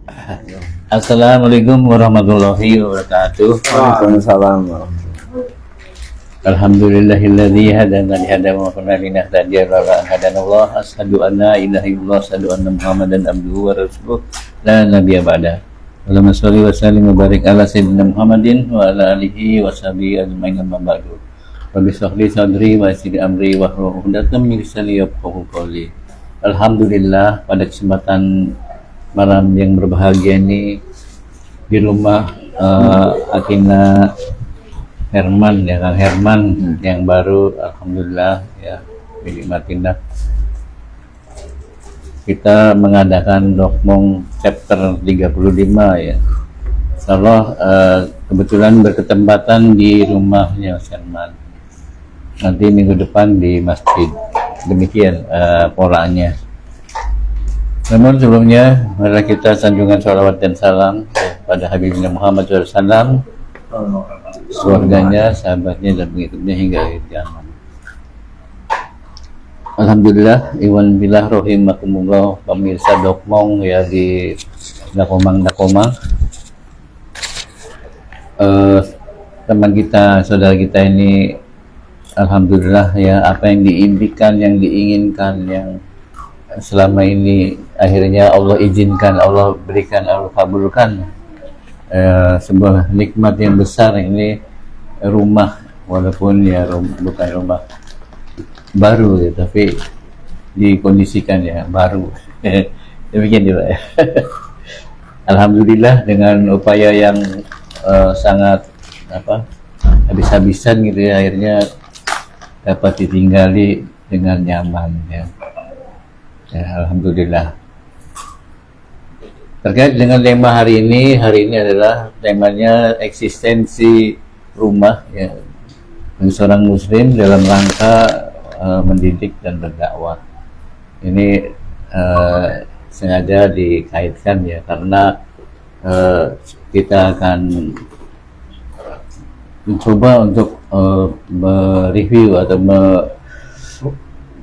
Assalamualaikum warahmatullahi wabarakatuh. Waalaikumsalam. Alhamdulillahilladzi hadana li hada wa kunna linahtadiya laula an hadanallah. Asyhadu an la ilaha illallah, asyhadu anna Muhammadan abduhu wa rasuluh la nabiyya ba'da. Allahumma shalli wa sallim wa barik ala sayyidina Muhammadin wa ala alihi wa sahbihi ajmain amma ba'du. Rabbi shrah li sadri wa yassir li amri wahlul 'uqdatam min lisani yafqahu qawli. Alhamdulillah, pada kesempatan malam yang berbahagia ini di rumah Akina Herman, ya Kang Herman yang baru, alhamdulillah ya, milik Martinda. Kita mengadakan Dokmong chapter 35 ya. Allah kebetulan berkesempatan di rumahnya Herman. Nanti minggu depan di masjid. Demikian polanya. Namun sebelumnya, mari kita sanjungan sholawat dan salam pada Habibina Muhammad SAW, keluarganya, sahabatnya, dan pengikutnya hingga akhir zaman. Alhamdulillah, iwan billah rohimakumullah, pemirsa Dokmong ya di Dakomang. Teman kita, saudara kita ini, alhamdulillah ya, apa yang diimpikan, yang diinginkan, yang selama ini akhirnya Allah izinkan, Allah berikan, Allah kabulkan. Sebuah nikmat yang besar ini, rumah, walaupun ya bukan rumah baru ya, tapi dikondisikan ya baru. Demikian juga ya. Alhamdulillah dengan upaya yang sangat habis-habisan gitu ya, akhirnya dapat ditinggali dengan nyaman ya. Ya, alhamdulillah. Terkait dengan tema hari ini adalah temanya eksistensi rumah ya, bagi seorang muslim dalam rangka mendidik dan berdakwah. Ini sengaja dikaitkan ya, karena kita akan mencoba untuk mereview atau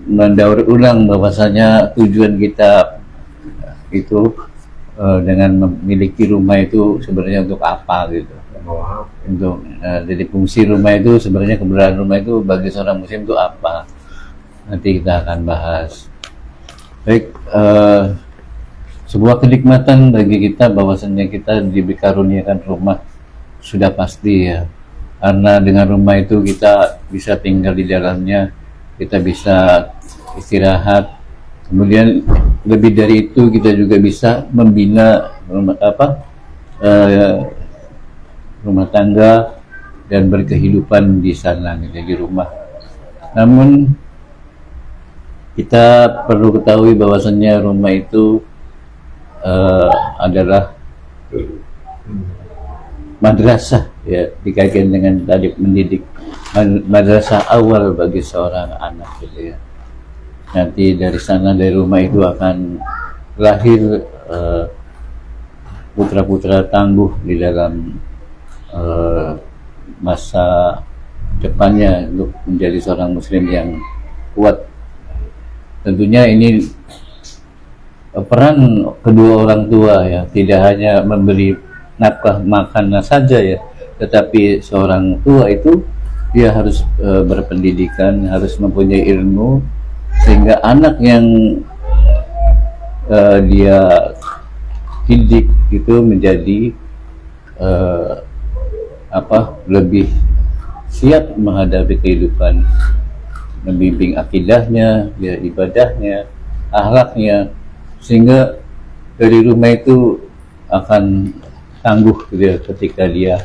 mendaur ulang bahwasanya tujuan kita itu dengan memiliki rumah itu sebenarnya untuk apa gitu. Untuk jadi fungsi rumah itu sebenarnya, keberadaan rumah itu bagi seorang muslim itu apa. Nanti kita akan bahas. Baik, sebuah kenikmatan bagi kita bahwasanya kita dikaruniakan rumah sudah pasti ya. Karena dengan rumah itu kita bisa tinggal di dalamnya, kita bisa istirahat, kemudian lebih dari itu kita juga bisa membina rumah tangga dan berkehidupan di sana di rumah. Namun kita perlu ketahui bahwasannya rumah itu adalah madrasah ya, dikaitkan dengan tadi mendidik, madrasah awal bagi seorang anak gitu ya. Nanti dari sana, dari rumah itu akan lahir putra-putra tangguh di dalam masa depannya untuk menjadi seorang muslim yang kuat. Tentunya ini peran kedua orang tua ya, tidak hanya memberi nafkah makan saja ya, tetapi seorang tua itu dia harus berpendidikan, harus mempunyai ilmu, sehingga anak yang dia didik itu menjadi lebih siap menghadapi kehidupan, membimbing akidahnya, ya, ibadahnya, akhlaknya, sehingga dari rumah itu akan tangguh gitu ya, ketika dia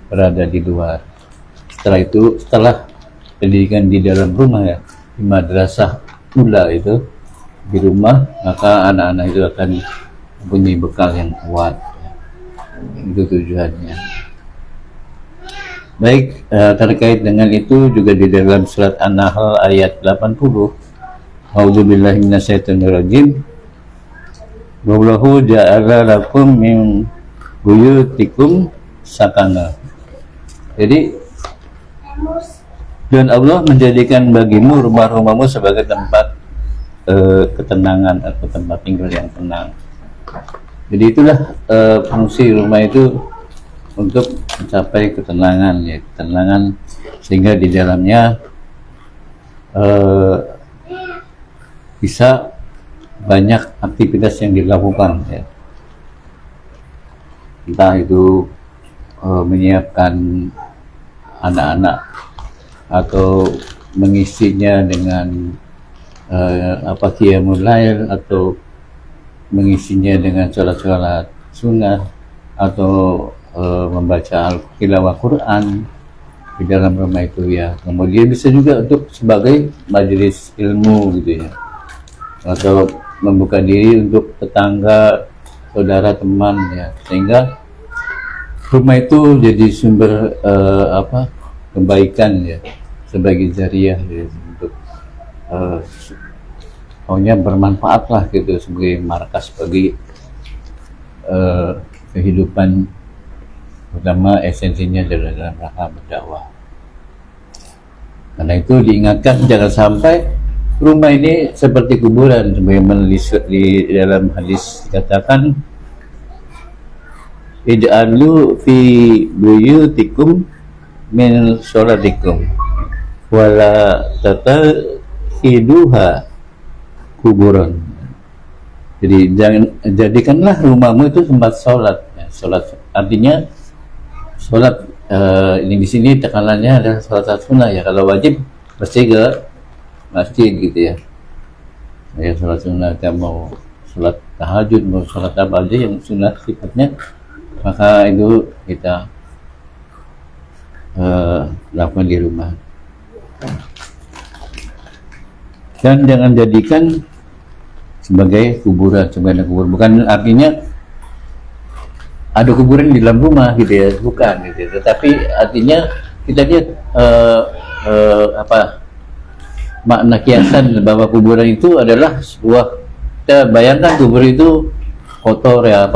berada di luar. Setelah pendidikan di dalam rumah ya, di madrasah pula itu di rumah, maka anak-anak itu akan mempunyai bekal yang kuat. Itu tujuannya. Baik, terkait dengan itu juga di dalam surat An-Nahl ayat 80, A'udzubillahi minasyaitonirrajim. Wallahu ja'ala lakum min buyutikum sakana. Jadi, dan Allah menjadikan bagimu rumah-rumahmu sebagai tempat ketenangan atau tempat tinggal yang tenang. Jadi itulah fungsi rumah itu untuk mencapai ketenangan, ya, ketenangan, sehingga di dalamnya bisa banyak aktivitas yang dilakukan, ya. Entah itu menyiapkan anak-anak atau mengisinya dengan qiyamul lail, atau mengisinya dengan sholat-sholat sunnah, atau membaca tilawah Quran di dalam rumah itu, ya. Kemudian bisa juga untuk sebagai majelis ilmu gitu, ya, atau membuka diri untuk tetangga, saudara, teman, ya, sehingga rumah itu jadi sumber kebaikan, ya, sebagai jariah, ya, untuk pokoknya bermanfaat lah gitu, sebagai markas bagi kehidupan, terutama esensinya dalam rangka berdakwah. Karena itu diingatkan jangan sampai rumah ini seperti kuburan, sebagaimana di dalam hadis dikatakan, ij'alu fi buyutikum min sholatikum wala tattakhiduha kuburan. Jadi jadikanlah rumahmu itu tempat sholat, ya. Sholat artinya sholat ini di sini tekanannya adalah sholat sunnah, ya. Kalau wajib mesti ke masjid gitu, ya. Ya, sholat sunnah, kita mau sholat tahajud, mau sholat apa aja yang sunnah sifatnya, maka itu kita lakukan di rumah. Dan jangan jadikan sebagai kuburan, sebagai kubur. Bukan artinya ada kuburan di dalam rumah gitu, ya, bukan gitu, ya. Tetapi artinya kita lihat makna kiasan bahwa kuburan itu adalah sebuah, kita bayangkan kubur itu kotor, ya,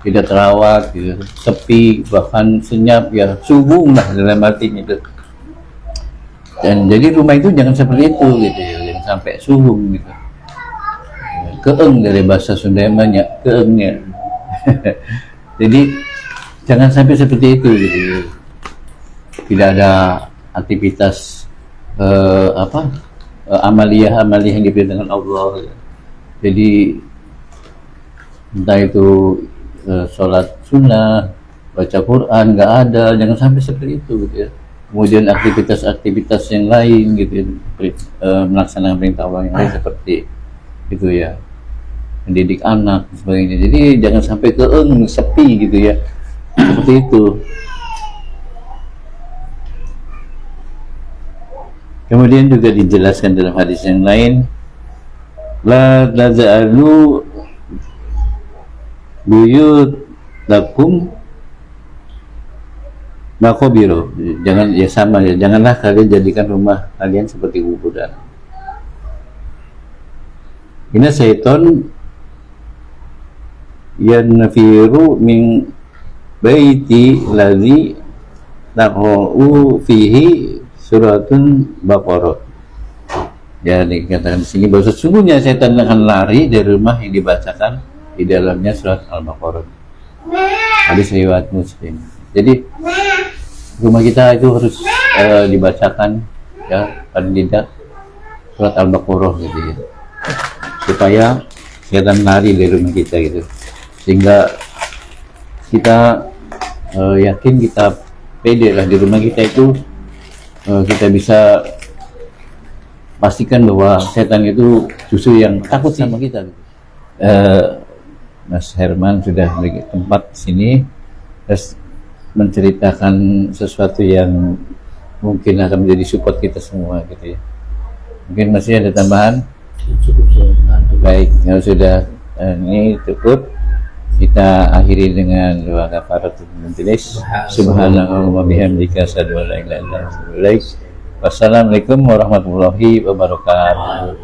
tidak terawat, gitu, sepi, bahkan senyap, ya, subuh lah dalam artinya itu. Dan jadi rumah itu jangan seperti itu gitu, ya, jangan sampai subuh gitu. Keeng dari bahasa Sunda banyak keengnya. Jadi jangan sampai seperti itu gitu. Tidak ada aktivitas amaliyah yang diperintahkan Allah. Jadi entah itu sholat sunnah, baca Quran, nggak ada, jangan sampai seperti itu gitu, ya. Kemudian aktivitas-aktivitas yang lain gitu, ya, melaksanakan perintah Allah yang lain seperti itu, ya, mendidik anak dan sebagainya. Jadi jangan sampai sepi gitu, ya, seperti itu. Kemudian juga dijelaskan dalam hadis yang lain, la taz'alu buyut lakum maqabiru, jangan, ya, sama, ya, janganlah kalian jadikan rumah kalian seperti kuburan. Inna syaiton yanfiru min baiti ladzi taqra'u fihi suratun Baqarah. Ya, dikatakan di sini bahwa sesungguhnya setan akan lari dari rumah yang dibacakan di dalamnya surat Al-Baqarah. Hadis riwayat Muslim. Jadi rumah kita itu harus dibacakan, ya, paling tidak surat Al-Baqarah gitu, ya, supaya setan lari dari rumah kita gitu, sehingga kita yakin, kita pede lah di rumah kita itu, kita bisa pastikan bahwa setan itu justru yang takut sama kita gitu. Mas Herman sudah beri tempat di sini, terus menceritakan sesuatu yang mungkin akan menjadi support kita semua gitu, ya. Mungkin masih ada tambahan? Baik, kalau sudah ini cukup, kita akhiri dengan doa kafaratul majelis. Subhanallah wa bihamdika asyhadu an la ilaha illa anta astaghfiruka wa atubu ilaik. Wassalamualaikum warahmatullahi wabarakatuh.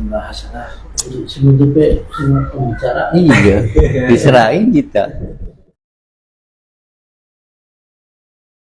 Hasanah sebelum pembicara Iya, diserahin kita.